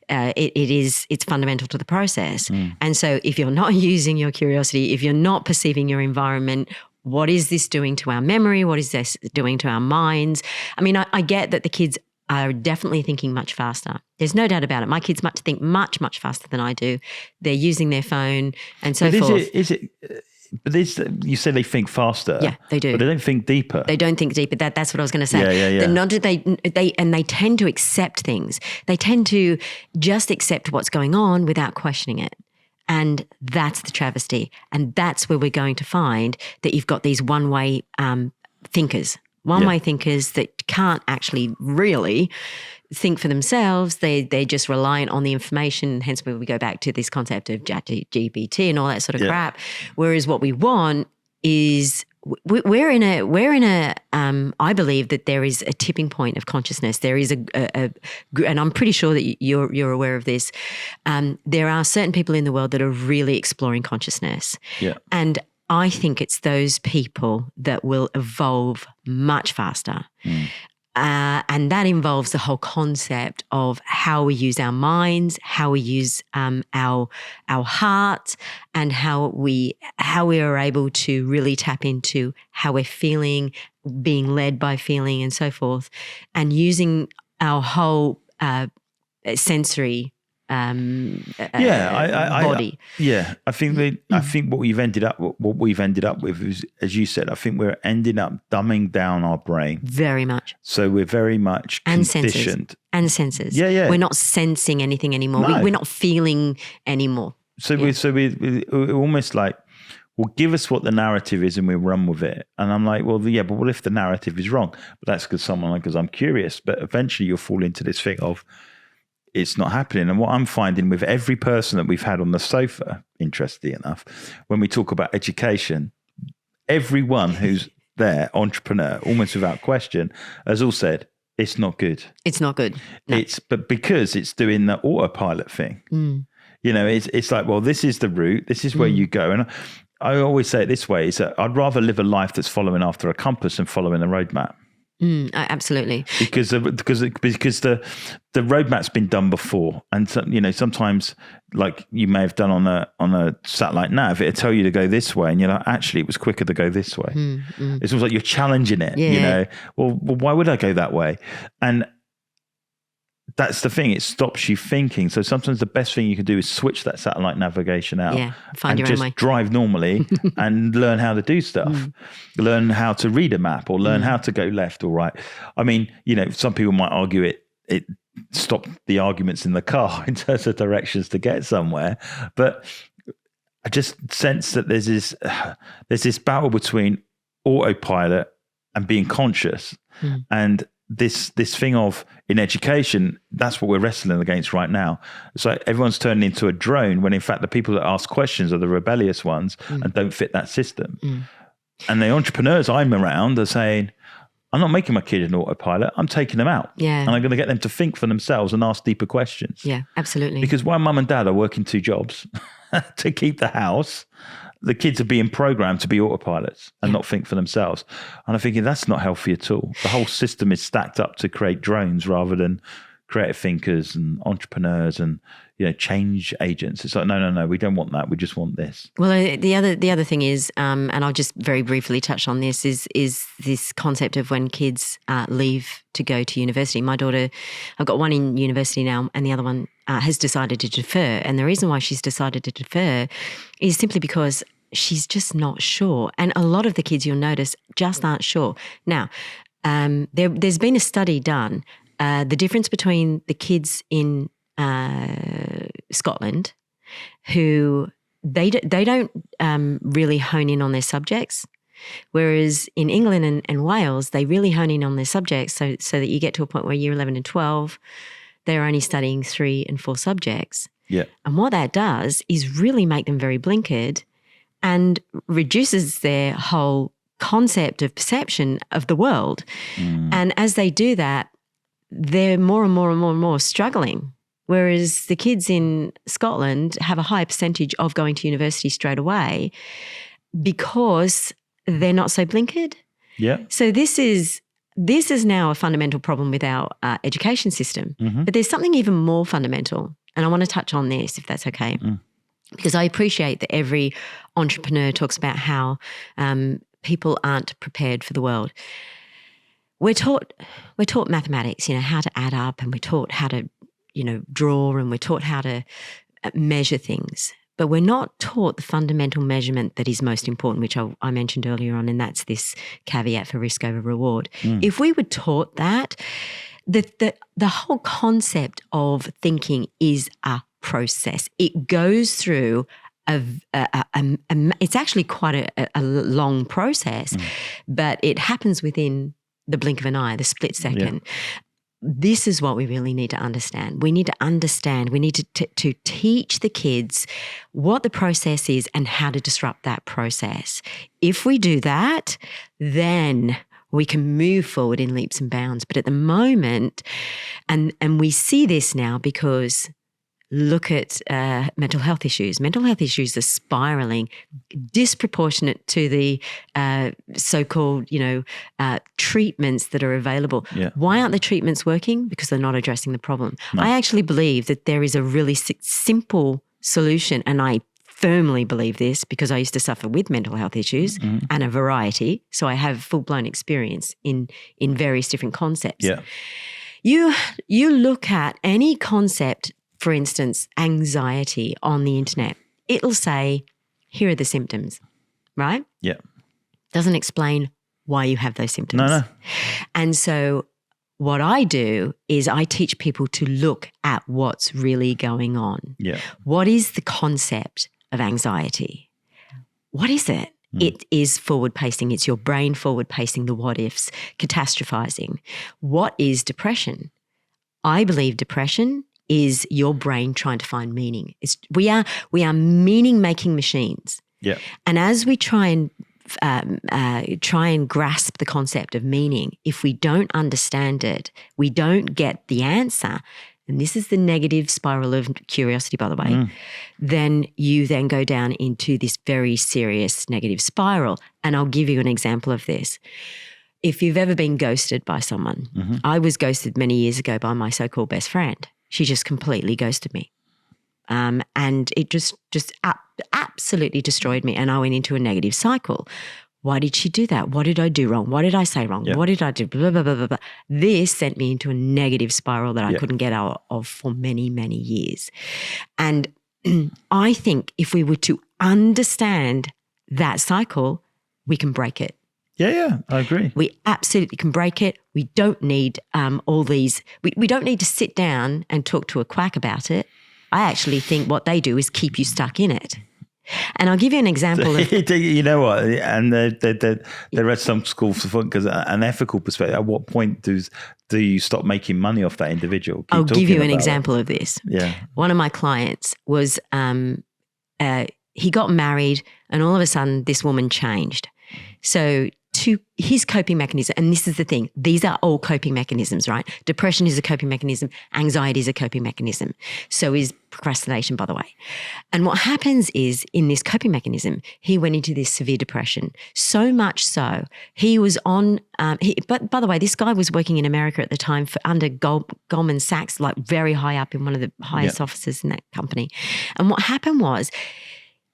It's fundamental to the process. And so if you're not using your curiosity, if you're not perceiving your environment, what is this doing to our memory? What is this doing to our minds? I mean, I get that the kids are definitely thinking much faster. There's no doubt about it. My kids think much, much faster than I do. They're using their phone and so forth. But you say they think faster. Yeah, they do. But they don't think deeper. They don't think deeper. That's what I was going to say. Yeah. Not that they tend to accept things. They tend to just accept what's going on without questioning it. And that's the travesty. And that's where we're going to find that you've got these one-way thinkers. One-way thinkers that can't actually really think for themselves. They're just reliant on the information. Hence, where we go back to this concept of GPT and all that sort of crap. Whereas what we want is we're in a. I believe that there is a tipping point of consciousness. There is and I'm pretty sure that you're aware of this. There are certain people in the world that are really exploring consciousness. Yeah. And I think it's those people that will evolve much faster. And that involves the whole concept of how we use our minds, how we use our heart, and how we are able to really tap into how we're feeling, being led by feeling, and so forth, and using our whole sensory body. I think what we've ended up with is, as you said, I think we're ending up dumbing down our brain very much. So we're very much conditioned and senses. Yeah. We're not sensing anything anymore. No. We're not feeling anymore. So we're almost like, well, give us what the narrative is and we'll run with it. And I'm like, well, yeah, but what if the narrative is wrong? But that's because I'm curious. But eventually you'll fall into this thing of, it's not happening. And what I'm finding with every person that we've had on the sofa, interestingly enough, when we talk about education, everyone who's there, entrepreneur, almost without question, has all said, it's not good. It's not good. No. But because it's doing the autopilot thing. You know, it's like, well, this is the route. This is where you go. And I always say it this way, is that I'd rather live a life that's following after a compass than following a roadmap. Absolutely. Because the roadmap's been done before, and so, you know, sometimes like you may have done on a satellite nav, it'll tell you to go this way, and you're like, actually, it was quicker to go this way. It's almost like you're challenging it. You know, well, why would I go that way? And that's the thing; it stops you thinking. So sometimes the best thing you can do is switch that satellite navigation out, find your own way. Drive normally and learn how to do stuff. Learn how to read a map, or learn how to go left or right. I mean, you know, some people might argue it stopped the arguments in the car in terms of directions to get somewhere, but I just sense that there's this battle between autopilot and being conscious, and this thing of, in education, that's what we're wrestling against right now. It's like everyone's turning into a drone, when in fact the people that ask questions are the rebellious ones and don't fit that system. And the entrepreneurs I'm around are saying, I'm not making my kid an autopilot, I'm taking them out. And I'm going to get them to think for themselves and ask deeper questions. Yeah, absolutely. Because while mum and dad are working 2 jobs to keep the house, the kids are being programmed to be autopilots and not think for themselves. And I'm thinking that's not healthy at all. The whole system is stacked up to create drones rather than creative thinkers and entrepreneurs and, change agents. It's like, no, we don't want that. We just want this. Well, the other thing is, and I'll just very briefly touch on this, is this concept of when kids leave to go to university. My daughter, I've got one in university now, and the other one has decided to defer. And the reason why she's decided to defer is simply because she's just not sure. And a lot of the kids, you'll notice, just aren't sure. Now, there's been a study done. The difference between the kids in Scotland, who they don't really hone in on their subjects, whereas in England and Wales, they really hone in on their subjects so that you get to a point where year 11 and 12, they're only studying 3 and 4 subjects. Yeah. And what that does is really make them very blinkered and reduces their whole concept of perception of the world. And as they do that, they're more and more struggling. Whereas the kids in Scotland have a high percentage of going to university straight away because they're not so blinkered. Yeah. So this is now a fundamental problem with our education system. But there's something even more fundamental, and I want to touch on this, if that's okay, because I appreciate that every entrepreneur talks about how people aren't prepared for the world. We're taught mathematics, how to add up, and we're taught how to draw, and we're taught how to measure things. But we're not taught the fundamental measurement that is most important, which I mentioned earlier on, and that's this caveat for risk over reward. If we were taught that, the whole concept of thinking is a process. It goes through it's actually quite a long process, but it happens within the blink of an eye, the split second. Yeah. This is what we really need to understand. We need to teach the kids what the process is and how to disrupt that process. If we do that, then we can move forward in leaps and bounds. But at the moment, and we see this now because look at mental health issues. Mental health issues are spiraling, disproportionate to the so-called, treatments that are available. Yeah. Why aren't the treatments working? Because they're not addressing the problem. No. I actually believe that there is a really simple solution, and I firmly believe this because I used to suffer with mental health issues and a variety, so I have full-blown experience in various different concepts. Yeah. You look at any concept. For instance, anxiety on the internet, it'll say, here are the symptoms, right? Yeah. Doesn't explain why you have those symptoms. No. And so what I do is I teach people to look at what's really going on. Yeah. What is the concept of anxiety? What is it? It is forward pacing. It's your brain forward pacing the what ifs, catastrophizing. What is depression? I believe depression is your brain trying to find meaning. We are meaning-making machines. Yeah. And as we try and grasp the concept of meaning, if we don't understand it, we don't get the answer, and this is the negative spiral of curiosity, by the way, then you then go down into this very serious negative spiral. And I'll give you an example of this. If you've ever been ghosted by someone, I was ghosted many years ago by my so-called best friend. She just completely ghosted me. And it just absolutely destroyed me. And I went into a negative cycle. Why did she do that? What did I do wrong? What did I say wrong? Yeah. What did I do? Blah, blah, blah, blah, blah. This sent me into a negative spiral that I couldn't get out of for many, many years. And I think if we were to understand that cycle, we can break it. Yeah, I agree. We absolutely can break it. We don't need all these. We don't need to sit down and talk to a quack about it. I actually think what they do is keep you stuck in it. And I'll give you an example of. You know what? And they're at some school for fun because an ethical perspective. At what point do you stop making money off that individual? I'll give you an example of this. Yeah. One of my clients was he got married, and all of a sudden this woman changed. So to his coping mechanism. And this is the thing. These are all coping mechanisms, right? Depression is a coping mechanism. Anxiety is a coping mechanism. So is procrastination, by the way. And what happens is in this coping mechanism, he went into this severe depression. So much so, he was on, but by the way, this guy was working in America at the time under Goldman Sachs, like very high up in one of the highest offices in that company. And what happened was,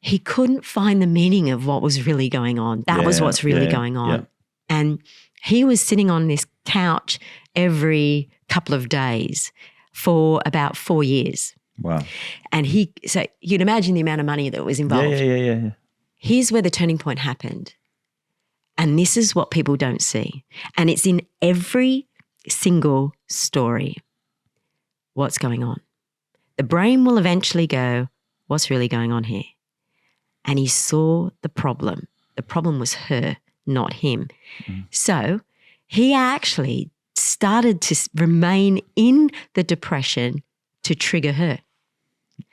he couldn't find the meaning of what was really going on. That was what's really going on. Yeah. And he was sitting on this couch every couple of days for about 4 years. Wow. And so you can imagine the amount of money that was involved. Yeah. Here's where the turning point happened. And this is what people don't see. And it's in every single story. What's going on? The brain will eventually go, what's really going on here? And he saw the problem. The problem was her, not him. So he actually started to remain in the depression to trigger her.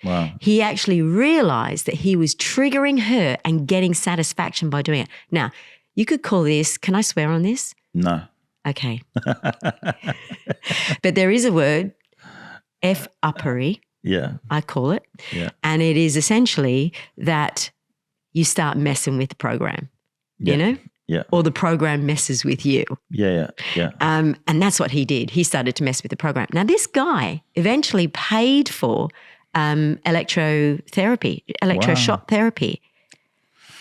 Wow. He actually realized that he was triggering her and getting satisfaction by doing it. Now, you could call this, can I swear on this? No. Okay. But there is a word, F-uppery. Yeah. I call it. Yeah. And it is essentially that you start messing with the program, you know? Yeah. Or the program messes with you. Yeah. And that's what he did. He started to mess with the program. Now, this guy eventually paid for electroshock therapy.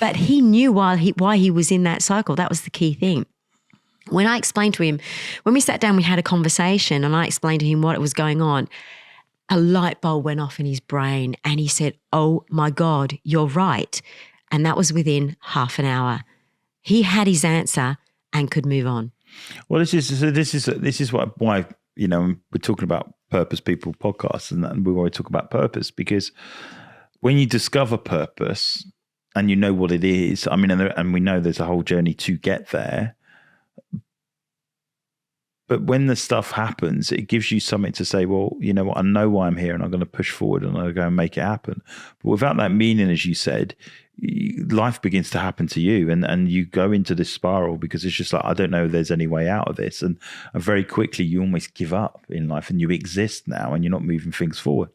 But he knew why he was in that cycle. That was the key thing. When I explained to him, when we sat down, we had a conversation and I explained to him what was going on, a light bulb went off in his brain and he said, oh my God, you're right. And that was within half an hour. He had his answer and could move on. Well, this is why we're talking about Purpose People podcasts and we always talk about purpose, because when you discover purpose and you know what it is, I mean, and we know there's a whole journey to get there. But when the stuff happens, it gives you something to say, well, you know what, I know why I'm here and I'm going to push forward and I'm going to go and make it happen. But without that meaning, as you said, life begins to happen to you and you go into this spiral because it's just like, I don't know if there's any way out of this. And very quickly you almost give up in life and you exist now and you're not moving things forward.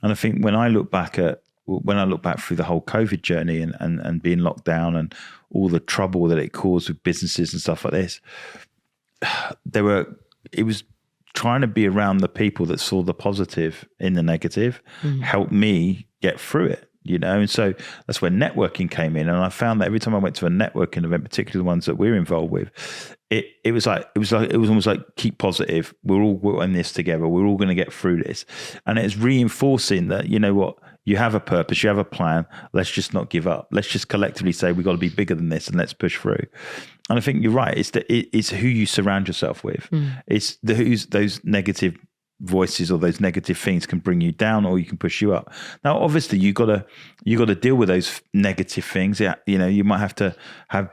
And I think when I look back through the whole COVID journey and being locked down and all the trouble that it caused with businesses and stuff like this, it was trying to be around the people that saw the positive in the negative, helped me get through it, and so that's where networking came in. And I found that every time I went to a networking event, particularly the ones that we're involved with, it was almost like, keep positive. We're all in this together. We're all going to get through this. And it's reinforcing that, you know what, you have a purpose, you have a plan. Let's just not give up. Let's just collectively say we've got to be bigger than this and let's push through. And I think you're right. It's who you surround yourself with. It's those negative voices or those negative things can bring you down or you can push you up. Now, obviously, you got to deal with those negative things. Yeah, you might have to have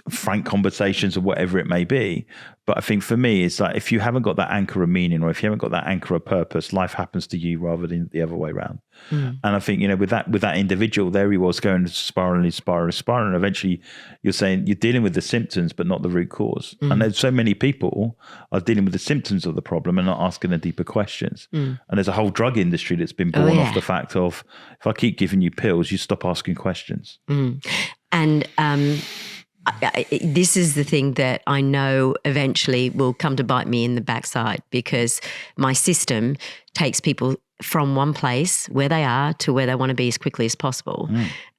frank conversations or whatever it may be. But I think for me, it's like if you haven't got that anchor of meaning or if you haven't got that anchor of purpose, life happens to you rather than the other way around. And I think, with that individual, there he was going spiraling. And eventually you're saying you're dealing with the symptoms, but not the root cause. And there's so many people are dealing with the symptoms of the problem and not asking the deeper questions. And there's a whole drug industry that's been born off the fact of, if I keep giving you pills, you stop asking questions. And, this is the thing that I know eventually will come to bite me in the backside, because my system takes people from one place where they are to where they want to be as quickly as possible.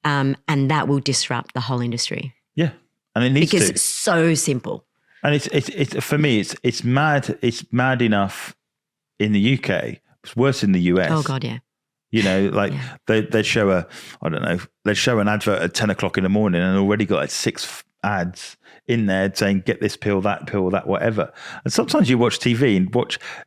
And that will disrupt the whole industry. Yeah. And it needs because to. It's so simple. And it's for me, it's mad. It's mad enough in the UK. It's worse in the US. Oh God, yeah. They show they show an advert at 10 o'clock in the morning and already got 6 ads in there saying, get this pill, that, whatever. And sometimes you watch TV and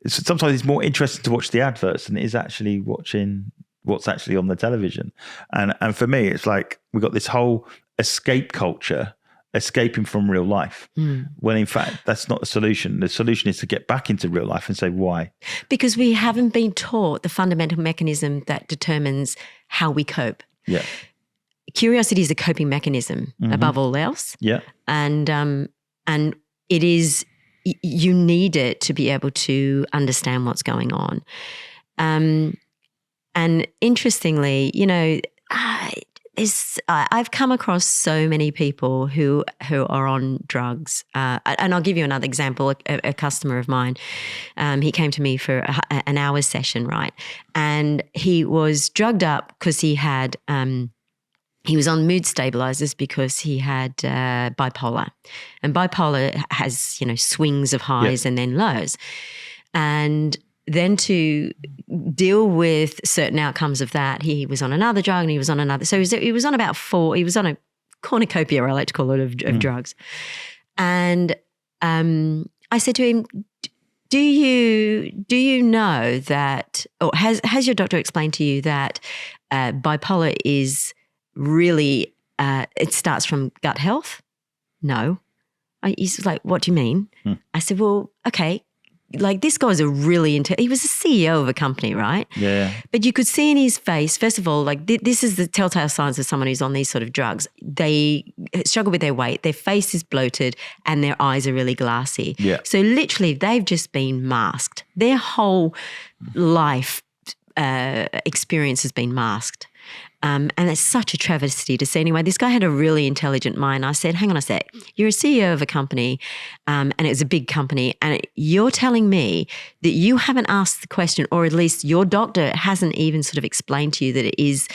sometimes it's more interesting to watch the adverts than it is actually watching what's actually on the television. And for me, it's like we got this whole escape culture, escaping from real life, when in fact that's not the solution. The solution is to get back into real life and say, why? Because we haven't been taught the fundamental mechanism that determines how we cope. Yeah. curiosity is a coping mechanism above all else. Yeah. And it is, you need it to be able to understand what's going on. And interestingly, you know, I've come across so many people who are on drugs. And I'll give you another example. A customer of mine, he came to me for an hour session, right? And he was drugged up because he had he was on mood stabilizers because he had bipolar. And bipolar has, you know, swings of highs and then lows. And then to deal with certain outcomes of that, he was on another drug and he was on another. So he was on about 4, he was on a cornucopia, I like to call it, of drugs. And I said to him, do you know that, or has your doctor explained to you that bipolar is really, it starts from gut health? No. He's like, what do you mean? I said, well, okay. Like, this guy's a really he was a CEO of a company, right? Yeah. But you could see in his face, first of all, like this is the telltale signs of someone who's on these sort of drugs. They struggle with their weight, their face is bloated, and their eyes are really glassy. Yeah. So literally, they've just been masked. Their whole life experience has been masked. And it's such a travesty to see. Anyway, this guy had a really intelligent mind. I said, hang on a sec, you're a CEO of a company and it was a big company, and you're telling me that you haven't asked the question, or at least your doctor hasn't even sort of explained to you that it is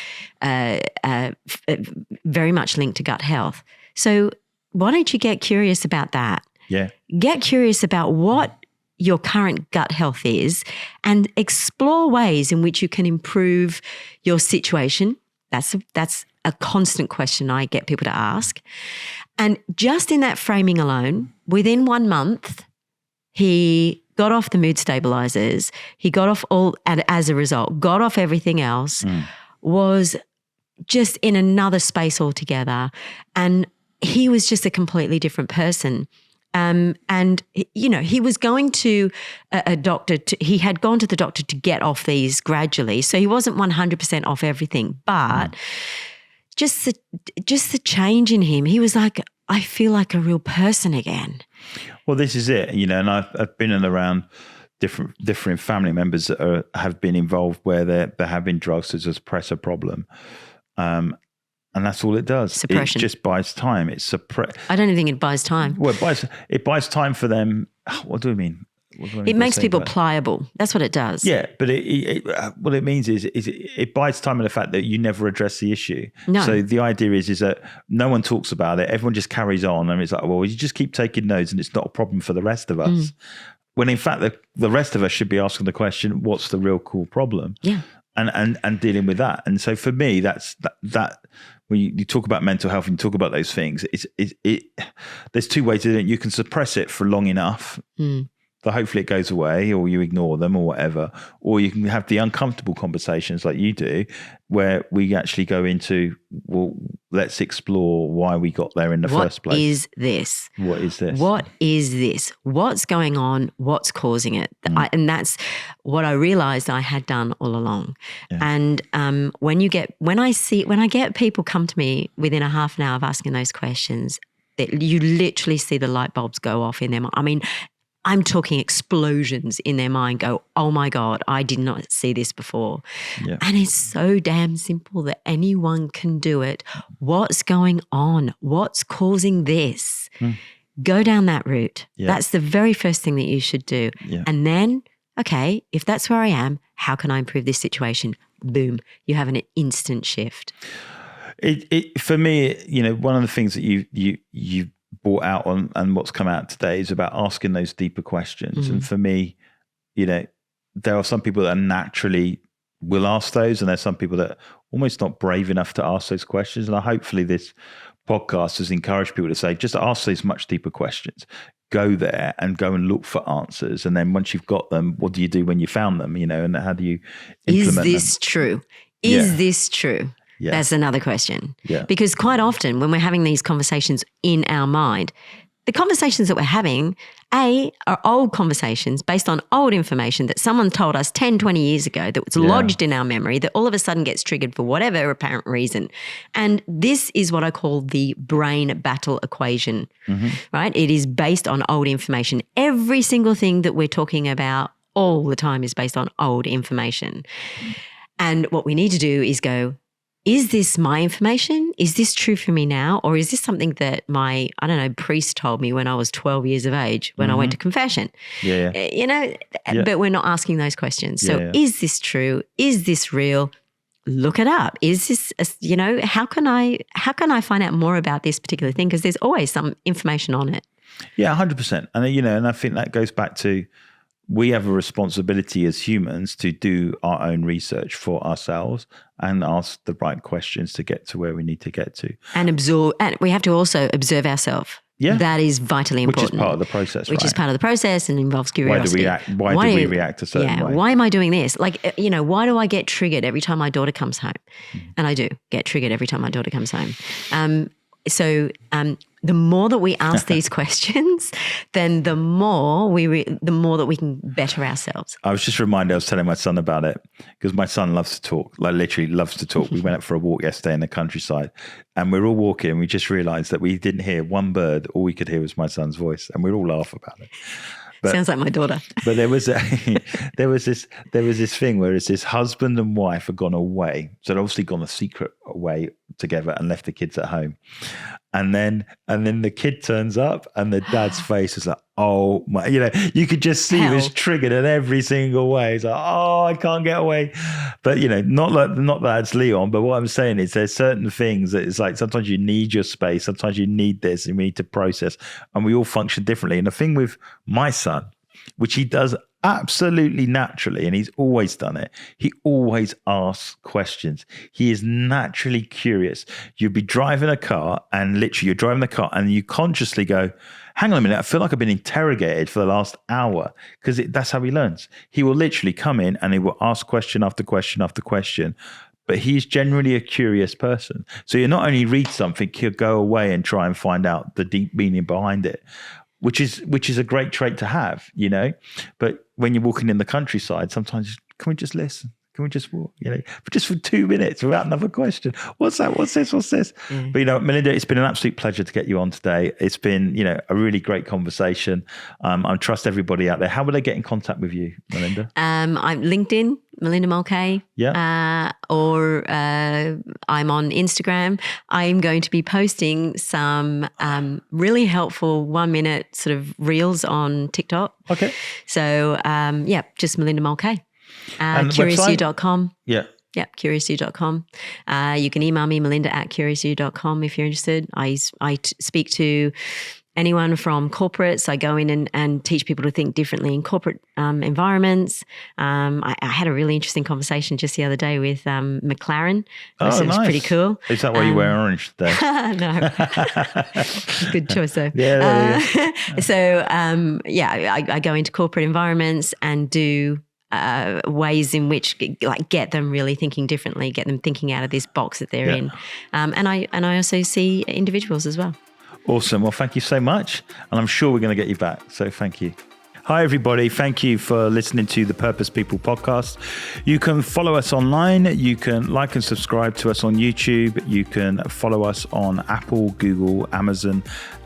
very much linked to gut health. So why don't you get curious about that? Yeah. Get curious about what your current gut health is and explore ways in which you can improve your situation. That's a constant question I get people to ask. And just in that framing alone, within 1 month, he got off the mood stabilizers. He got off all, and as a result, got off everything else, was just in another space altogether. And he was just a completely different person. And, you know, he was going to a doctor, he had gone to the doctor to get off these gradually. So he wasn't 100% off everything, but just the change in him, he was like, I feel like a real person again. Well, this is it, you know, and I've been in around different family members that have been involved where they're having drugs to suppress a problem. And that's all it does. Suppression. It just buys time. It's I don't even think it buys time. Well, it buys time for them. What do I mean? It makes people pliable. That's what it does. Yeah, but what it means is it buys time in the fact that you never address the issue. No. So the idea is that no one talks about it. Everyone just carries on, and it's like, well, you just keep taking notes, and it's not a problem for the rest of us. When in fact the rest of us should be asking the question, what's the real cool problem? Yeah. And dealing with that. And so for me, that's that when you talk about mental health and you talk about those things, there's 2 ways to do it. You can suppress it for long enough that hopefully it goes away, or you ignore them or whatever, or you can have the uncomfortable conversations like you do, where we actually go into, well, let's explore why we got there in the first place. What is this? What is this? What is this? What's going on? What's causing it? And that's what I realized I had done all along. Yeah. And when I get people come to me within a half an hour of asking those questions, that you literally see the light bulbs go off in them. I mean, I'm talking explosions in their mind go, oh my God, I did not see this before. Yeah. And it's so damn simple that anyone can do it. What's going on? What's causing this? Go down that route. Yeah. That's the very first thing that you should do. Yeah. And then, okay, if that's where I am, how can I improve this situation? Boom, you have an instant shift. For me, you know, one of the things that you brought out on and what's come out today is about asking those deeper questions. And for me, you know, there are some people that naturally will ask those, and there's some people that are almost not brave enough to ask those questions. And hopefully this podcast has encouraged people to say, just ask these much deeper questions. Go there and go and look for answers. And then once you've got them, what do you do when you found them, you know, and how do you implement them? Is this true? Is this true? Yeah. That's another question. Yeah. Because quite often when we're having these conversations in our mind, the conversations that we're having are old conversations based on old information that someone told us 10, 20 years ago that was lodged in our memory that all of a sudden gets triggered for whatever apparent reason. And this is what I call the brain battle equation, right? It is based on old information. Every single thing that we're talking about all the time is based on old information. And what we need to do is go, is this my information? Is this true for me now? Or is this something that my, priest told me when I was 12 years of age when I went to confession? But we're not asking those questions. So is this true? Is this real? Look it up. Is this, how can I find out more about this particular thing? Because there's always some information on it. Yeah, 100%. And I think that goes back to, we have a responsibility as humans to do our own research for ourselves and ask the right questions to get to where we need to get to. And absorb, and we have to also observe ourselves. Yeah. That is vitally important. Which is part of the process, Which is part of the process and involves curiosity. Why do we react a certain way? Why am I doing this? Like, why do I get triggered every time my daughter comes home? And I do get triggered every time my daughter comes home. The more that we ask these questions, then the more that we can better ourselves. I was just reminded, I was telling my son about it because my son loves to talk, like literally loves to talk. We went out for a walk yesterday in the countryside and we were all walking and we just realized that we didn't hear one bird. All we could hear was my son's voice and we all laugh about it. Sounds like my daughter. But there was this thing where it's this husband and wife had gone away. So they'd obviously gone a secret away together and left the kids at home. And then the kid turns up and the dad's face is like, oh my, you could just see he was triggered in every single way. It's like, oh, I can't get away. But, not that it's Leon, but what I'm saying is there's certain things that it's like, sometimes you need your space. Sometimes you need this and we need to process and we all function differently. And the thing with my son, which he does absolutely naturally, and he's always done it, he always asks questions. He is naturally curious. You'd be driving a car and literally you're driving the car and you consciously go, hang on a minute, I feel like I've been interrogated for the last hour, because that's how he learns. He will literally come in and he will ask question after question after question, but he's generally a curious person. So you not only read something, he'll go away and try and find out the deep meaning behind it, which is a great trait to have, But when you're walking in the countryside, sometimes, can we just listen? Can we just walk, just for 2 minutes without another question? What's that? What's this? What's this? Mm. But, Melinda, it's been an absolute pleasure to get you on today. It's been, a really great conversation. I trust everybody out there. How would they get in contact with you, Melinda? I'm LinkedIn, Melinda Mulcahy. Yeah. Or I'm on Instagram. I'm going to be posting some really helpful 1-minute sort of reels on TikTok. Okay. So, just Melinda Mulcahy. Cre8ion.com. Yeah. Yeah, Cre8ion.com. You can email me, Melinda@Cre8ion.com if you're interested. I speak to anyone from corporates. I go in and teach people to think differently in corporate environments. I had a really interesting conversation just the other day with McLaren. Oh, it was pretty cool. Is that why you wear orange today? No. Good choice though. Yeah. I go into corporate environments and do ways in which get them really thinking differently, get them thinking out of this box that they're in. And I also see individuals as well. Awesome. Well, thank you so much. And I'm sure we're going to get you back. So thank you. Hi, everybody. Thank you for listening to the Purpose People podcast. You can follow us online. You can like and subscribe to us on YouTube. You can follow us on Apple, Google, Amazon,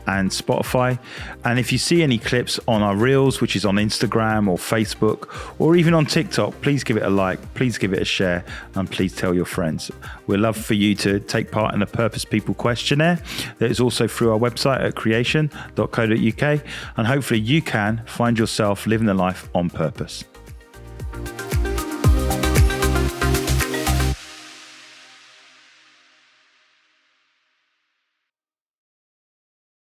and Spotify. And if you see any clips on our Reels, which is on Instagram or Facebook, or even on TikTok, please give it a like, please give it a share, and please tell your friends. We'd love for you to take part in the Purpose People questionnaire that is also through our website at Cre8ion.co.uk. And hopefully you can find yourself living a life on purpose.